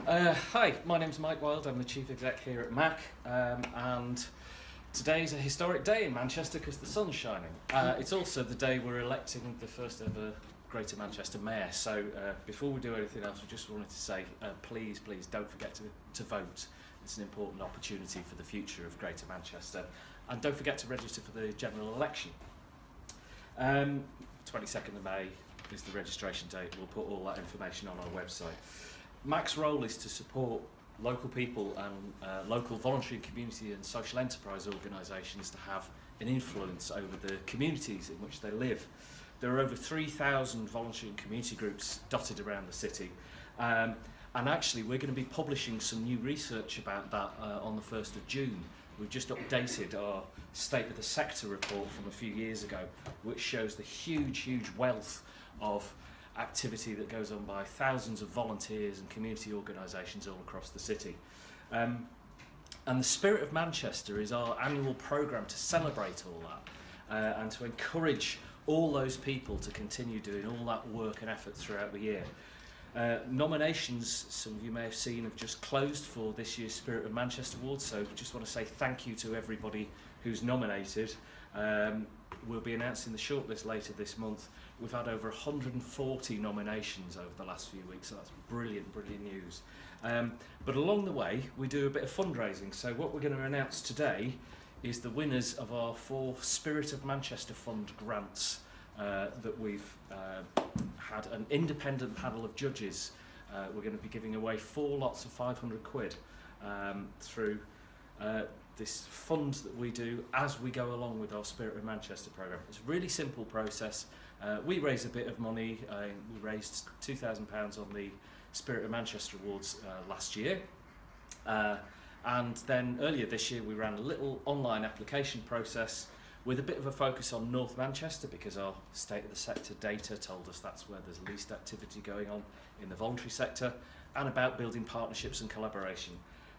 Hi, my name's Mike Wild, I'm the Chief Exec here at MAC, and today's a historic day in Manchester because the sun's shining. It's also the day we're electing the first ever Greater Manchester Mayor, so before we do anything else, we just wanted to say please don't forget to vote. It's an important opportunity for the future of Greater Manchester, and don't forget to register for the general election. 22nd of May is the registration date. We'll put all that information on our website. MAC's role is to support local people and local voluntary community and social enterprise organisations to have an influence over the communities in which they live. There are over 3,000 voluntary and community groups dotted around the city, and actually we're going to be publishing some new research about that on the 1st of June. We've just updated our State of the Sector report from a few years ago, which shows the huge wealth of activity that goes on by thousands of volunteers and community organisations all across the city. And the Spirit of Manchester is our annual programme to celebrate all that and to encourage all those people to continue doing all that work and effort throughout the year. Nominations, some of you may have seen, have just closed for this year's Spirit of Manchester Awards, so just want to say thank you to everybody who's nominated. We'll be announcing the shortlist later this month. We've had over 140 nominations over the last few weeks, so that's brilliant news. But along the way, we do a bit of fundraising. So what we're going to announce today is the winners of our 4 Spirit of Manchester Fund grants that we've had an independent panel of judges. We're going to be giving away 4 lots of 500 quid through this fund that we do as we go along with our Spirit of Manchester programme. It's a really simple process. We raise a bit of money. We raised £2,000 on the Spirit of Manchester Awards last year. And then earlier this year we ran a little online application process with a bit of a focus on North Manchester because our State of the Sector data told us that's where there's least activity going on in the voluntary sector, and about building partnerships and collaboration.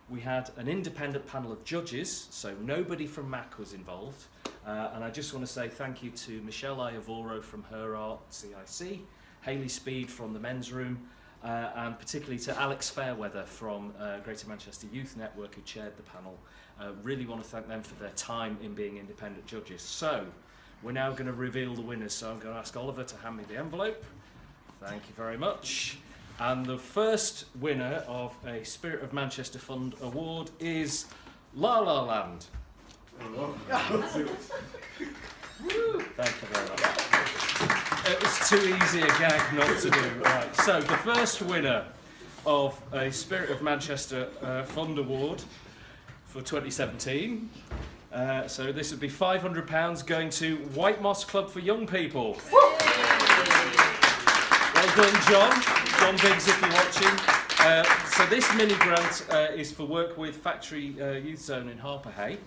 We had an independent panel of judges, so nobody from MAC was involved. And I just want to say thank you to Michelle Iavoro from Her Art CIC, Hayley Speed from the Men's Room, and particularly to Alex Fairweather from Greater Manchester Youth Network, who chaired the panel. Really want to thank them for their time in being independent judges. So we're now going to reveal the winners, so I'm going to ask Oliver to hand me the envelope. Thank you very much. And the first winner of a Spirit of Manchester Fund award is La La Land. Thank you very much. It was too easy a gag not to do. Right. So the first winner of a Spirit of Manchester Fund award for 2017. So this would be £500 going to White Moss Club for Young People. Well done, John Biggs, if you're watching. So this mini grant is for work with Factory Youth Zone in Harperhay.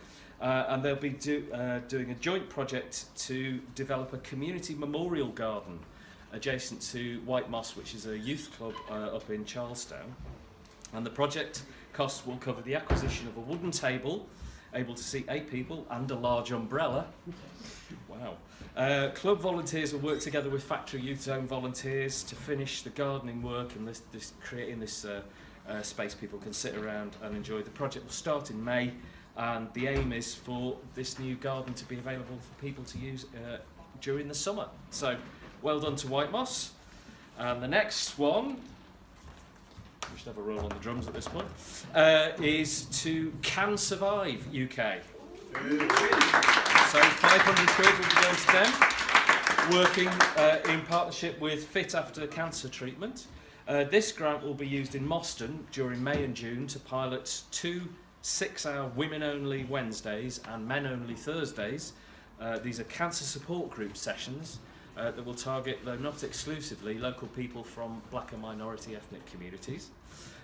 And they'll be doing a joint project to develop a community memorial garden adjacent to White Moss, which is a youth club up in Charlestown. And the project costs will cover the acquisition of a wooden table, able to seat 8 people, and a large umbrella. Wow. Club volunteers will work together with Factory Youth Zone volunteers to finish the gardening work and creating this space people can sit around and enjoy. The project will start in May. And the aim is for this new garden to be available for people to use during the summer. So, well done to White Moss. And the next one, we should have a roll on the drums at this point, is to Can Survive UK. So 500 quid will be going to them, working in partnership with Fit After Cancer Treatment. This grant will be used in Moston during May and June to pilot 2 6-hour women-only Wednesdays and men-only Thursdays. These are cancer support group sessions that will target, though not exclusively, local people from black and minority ethnic communities.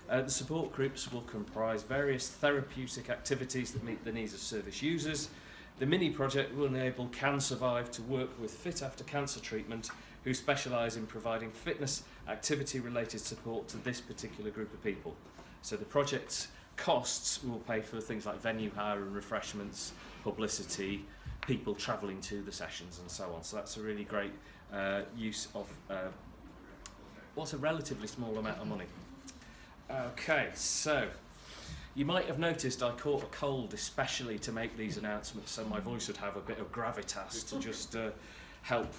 The support groups will comprise various therapeutic activities that meet the needs of service users. The mini project will enable Can Survive to work with Fit After Cancer Treatment, who specialise in providing fitness activity-related support to this particular group of people. So the project's costs will pay for things like venue hire and refreshments, publicity, people travelling to the sessions and so on. So that's a really great use of what's a relatively small amount of money. Okay, so you might have noticed I caught a cold especially to make these announcements, so my voice would have a bit of gravitas to just help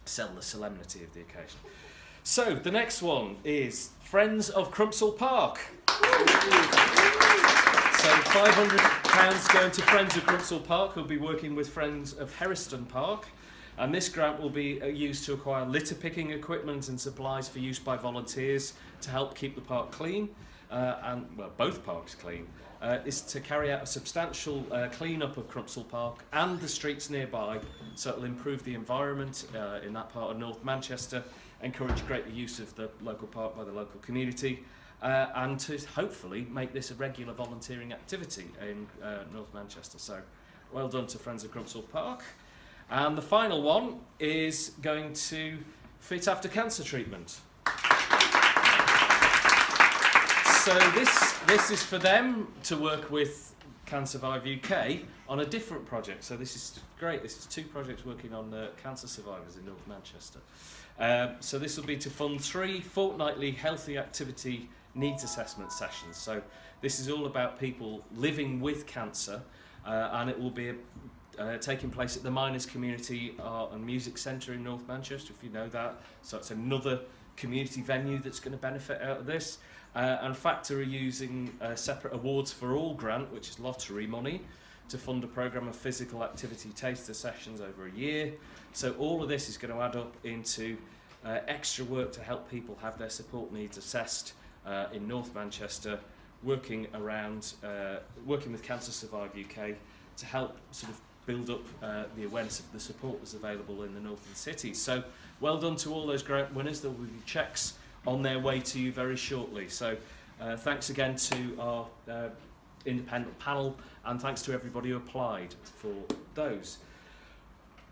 sell the solemnity of the occasion. So the next one is Friends of Crumpsall Park. So £500 going to Friends of Crumpsall Park, who'll be working with Friends of Herriston Park. And this grant will be used to acquire litter picking equipment and supplies for use by volunteers to help keep the park clean, both parks clean. Is to carry out a substantial clean-up of Crumpsall Park and the streets nearby, so it'll improve the environment in that part of North Manchester, encourage greater use of the local park by the local community, and to hopefully make this a regular volunteering activity in North Manchester. So well done to Friends of Crumpsall Park. And the final one is going to Fit After Cancer Treatment. So this is for them to work with Cancer Survive UK on a different project. So this is great. This is 2 projects working on cancer survivors in North Manchester. So this will be to fund 3 fortnightly healthy activity needs assessment sessions. So this is all about people living with cancer, and it will be taking place at the Miners Community Art and Music Centre in North Manchester, if you know that. So it's another community venue that's going to benefit out of this. And Factor are using a separate Awards for All grant, which is lottery money, to fund a programme of physical activity taster sessions over a year. So all of this is going to add up into extra work to help people have their support needs assessed in North Manchester, working with Cancer Survive UK to help sort of build up the awareness of the support that's available in the northern cities. So well done to all those grant winners. There will be checks on their way to you very shortly. So thanks again to our independent panel, and thanks to everybody who applied for those.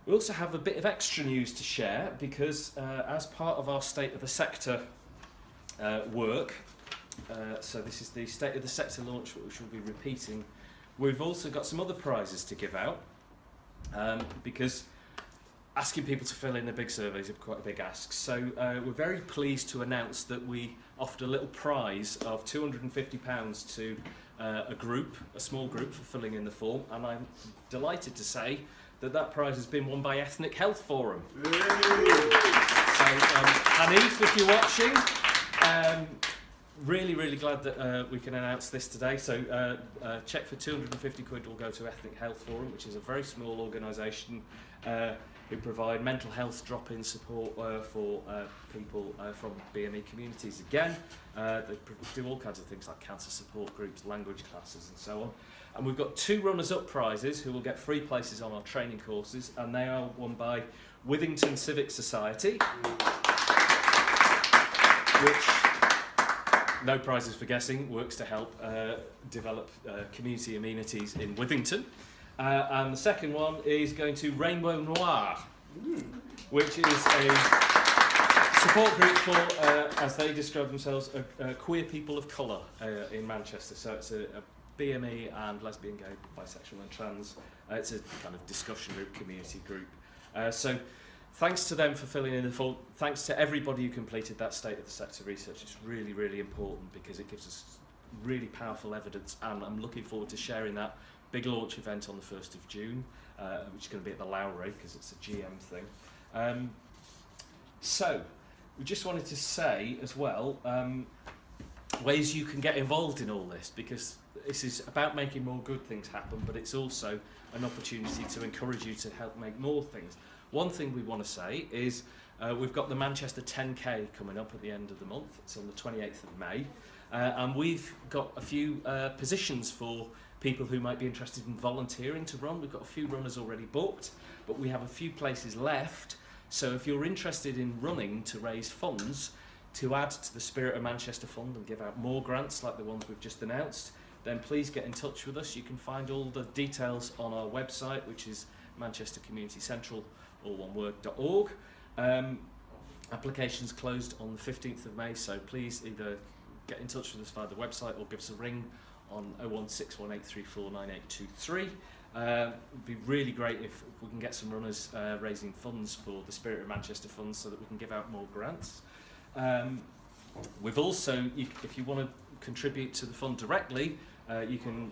We also have a bit of extra news to share, because as part of our State of the Sector work, so this is the State of the Sector launch, which we'll be repeating, we've also got some other prizes to give out, because asking people to fill in a big survey is quite a big ask. So we're very pleased to announce that we offered a little prize of £250 to a small group for filling in the form, and I'm delighted to say that prize has been won by Ethnic Health Forum. So Hanif, if you're watching, really glad that we can announce this today. So check for £250 will go to Ethnic Health Forum, which is a very small organisation who provide mental health drop-in support for people from BME communities. Again, they do all kinds of things like cancer support groups, language classes and so on. And we've got 2 runners-up prizes who will get free places on our training courses, and they are won by Withington Civic Society, which, no prizes for guessing, works to help develop community amenities in Withington. And the second one is going to Rainbow Noir, which is a support group for, as they describe themselves, queer people of colour in Manchester. So it's a BME and lesbian, gay, bisexual and trans. It's a kind of discussion group, community group. So thanks to them for filling in the form. Thanks to everybody who completed that State of the Sector research. It's really important, because it gives us really powerful evidence, and I'm looking forward to sharing that big launch event on the 1st of June, which is going to be at the Lowry, because it's a GM thing. So we just wanted to say as well, ways you can get involved in all this, because this is about making more good things happen, but it's also an opportunity to encourage you to help make more things. One thing we want to say is we've got the Manchester 10K coming up at the end of the month. It's on the 28th of May, and we've got a few positions for people who might be interested in volunteering to run. We've got a few runners already booked, but we have a few places left. So if you're interested in running to raise funds to add to the Spirit of Manchester Fund and give out more grants like the ones we've just announced, then please get in touch with us. You can find all the details on our website, which is Manchester Community Central, all one word.org. Applications closed on the 15th of May, so please either get in touch with us via the website or give us a ring on 01618349823. It'd be really great if we can get some runners raising funds for the Spirit of Manchester Fund, so that we can give out more grants. We've also, if you want to contribute to the fund directly, you can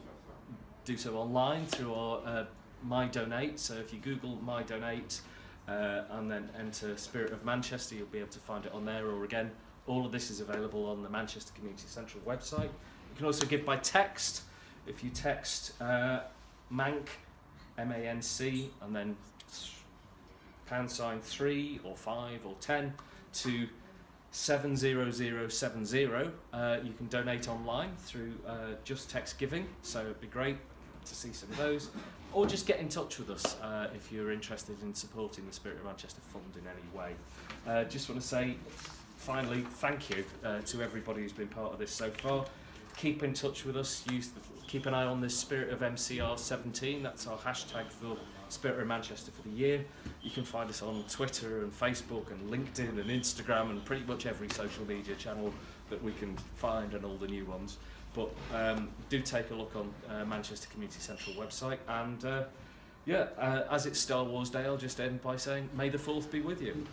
do so online through our My Donate. So if you Google My Donate and then enter Spirit of Manchester, you'll be able to find it on there. Or again, all of this is available on the Manchester Community Central website. You can also give by text. If you text MANC, M-A-N-C, and then #3 or 5 or 10 to 70070, you can donate online through Just Text Giving, so it'd be great to see some of those. Or just get in touch with us if you're interested in supporting the Spirit of Manchester Fund in any way. Just want to say, finally, thank you to everybody who's been part of this so far. Keep in touch with us. Keep an eye on this Spirit of MCR 17. That's our hashtag for Spirit of Manchester for the year. You can find us on Twitter and Facebook and LinkedIn and Instagram and pretty much every social media channel that we can find, and all the new ones. But do take a look on Manchester Community Central website. And as it's Star Wars Day, I'll just end by saying, may the 4th be with you.